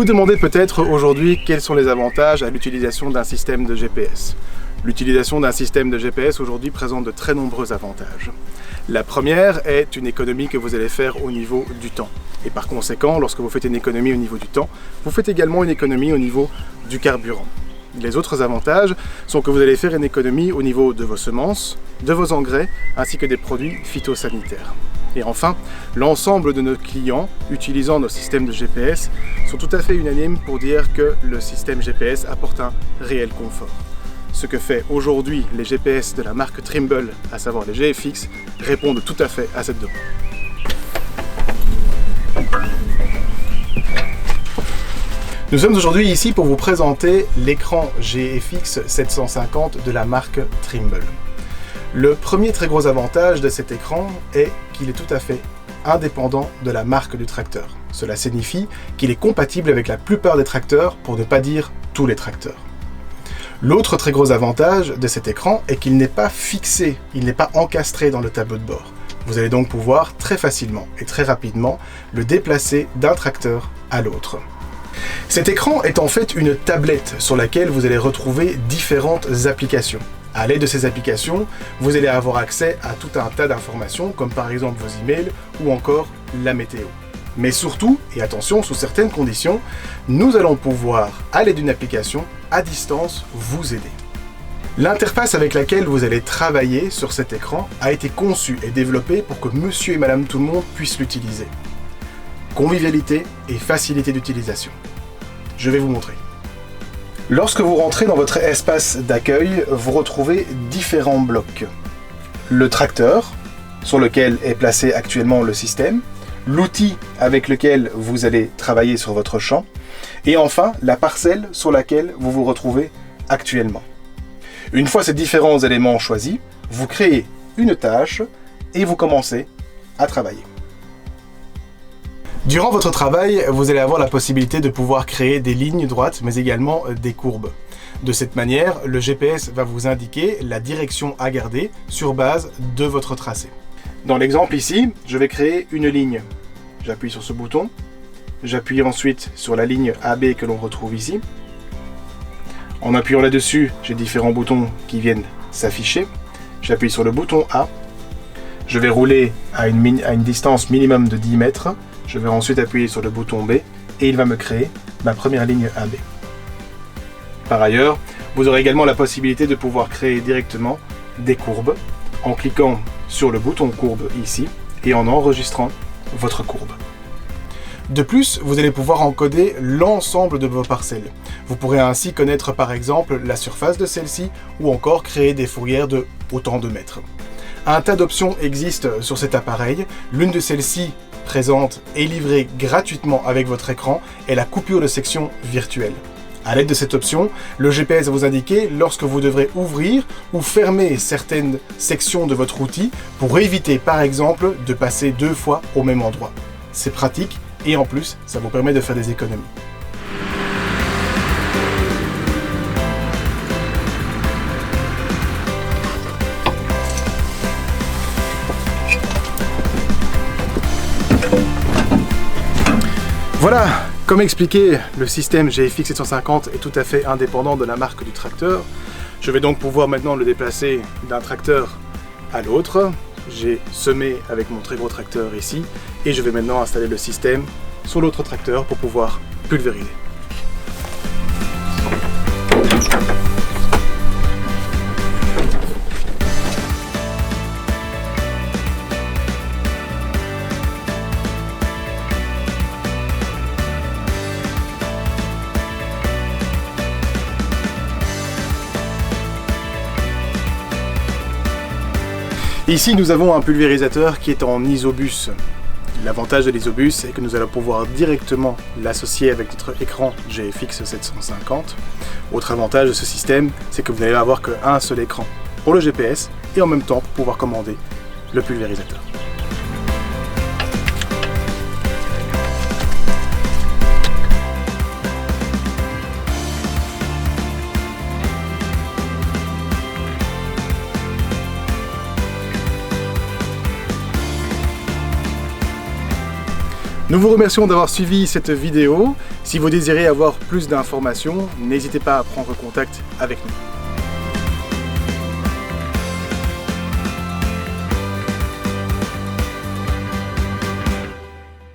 vous demandez peut-être aujourd'hui quels sont les avantages à l'utilisation d'un système de GPS. L'utilisation d'un système de GPS aujourd'hui présente de très nombreux avantages. La première est une économie que vous allez faire au niveau du temps. Et par conséquent, lorsque vous faites une économie au niveau du temps, vous faites également une économie au niveau du carburant. Les autres avantages sont que vous allez faire une économie au niveau de vos semences, de vos engrais, ainsi que des produits phytosanitaires. Et enfin, l'ensemble de nos clients utilisant nos systèmes de GPS sont tout à fait unanimes pour dire que le système GPS apporte un réel confort. Ce que fait aujourd'hui les GPS de la marque Trimble, à savoir les GFX, répondent tout à fait à cette demande. Nous sommes aujourd'hui ici pour vous présenter l'écran GFX 750 de la marque Trimble. Le premier très gros avantage de cet écran est qu'il est tout à fait indépendant de la marque du tracteur. Cela signifie qu'il est compatible avec la plupart des tracteurs, pour ne pas dire tous les tracteurs. L'autre très gros avantage de cet écran est qu'il n'est pas fixé, il n'est pas encastré dans le tableau de bord. Vous allez donc pouvoir très facilement et très rapidement le déplacer d'un tracteur à l'autre. Cet écran est en fait une tablette sur laquelle vous allez retrouver différentes applications. À l'aide de ces applications, vous allez avoir accès à tout un tas d'informations, comme par exemple vos emails ou encore la météo. Mais surtout, et attention, sous certaines conditions, nous allons pouvoir, à l'aide d'une application, à distance, vous aider. L'interface avec laquelle vous allez travailler sur cet écran a été conçue et développée pour que monsieur et madame tout le monde puissent l'utiliser. Convivialité et facilité d'utilisation. Je vais vous montrer. Lorsque vous rentrez dans votre espace d'accueil, vous retrouvez différents blocs. Le tracteur, sur lequel est placé actuellement le système, l'outil avec lequel vous allez travailler sur votre champ, et enfin la parcelle sur laquelle vous vous retrouvez actuellement. Une fois ces différents éléments choisis, vous créez une tâche et vous commencez à travailler. Durant votre travail, vous allez avoir la possibilité de pouvoir créer des lignes droites, mais également des courbes. De cette manière, le GPS va vous indiquer la direction à garder sur base de votre tracé. Dans l'exemple ici, je vais créer une ligne. J'appuie sur ce bouton, j'appuie ensuite sur la ligne AB que l'on retrouve ici. En appuyant là-dessus, j'ai différents boutons qui viennent s'afficher. J'appuie sur le bouton A. Je vais rouler à une distance minimum de 10 mètres. Je vais ensuite appuyer sur le bouton B et il va me créer ma première ligne AB. Par ailleurs, vous aurez également la possibilité de pouvoir créer directement des courbes en cliquant sur le bouton courbe ici et en enregistrant votre courbe. De plus, vous allez pouvoir encoder l'ensemble de vos parcelles. Vous pourrez ainsi connaître par exemple la surface de celle-ci ou encore créer des fourrières de autant de mètres. Un tas d'options existent sur cet appareil. L'une de celles-ci présente et livrée gratuitement avec votre écran est la coupure de section virtuelle. À l'aide de cette option, le GPS va vous indiquer lorsque vous devrez ouvrir ou fermer certaines sections de votre outil pour éviter par exemple de passer 2 fois au même endroit. C'est pratique et en plus, ça vous permet de faire des économies. Voilà, comme expliqué, le système GFX 750 est tout à fait indépendant de la marque du tracteur. Je vais donc pouvoir maintenant le déplacer d'un tracteur à l'autre. J'ai semé avec mon très gros tracteur ici et je vais maintenant installer le système sur l'autre tracteur pour pouvoir pulvériser. Ici, nous avons un pulvérisateur qui est en isobus. L'avantage de l'isobus est que nous allons pouvoir directement l'associer avec notre écran GFX 750. Autre avantage de ce système, c'est que vous n'allez avoir qu'un seul écran pour le GPS et en même temps pour pouvoir commander le pulvérisateur. Nous vous remercions d'avoir suivi cette vidéo. Si vous désirez avoir plus d'informations, n'hésitez pas à prendre contact avec nous.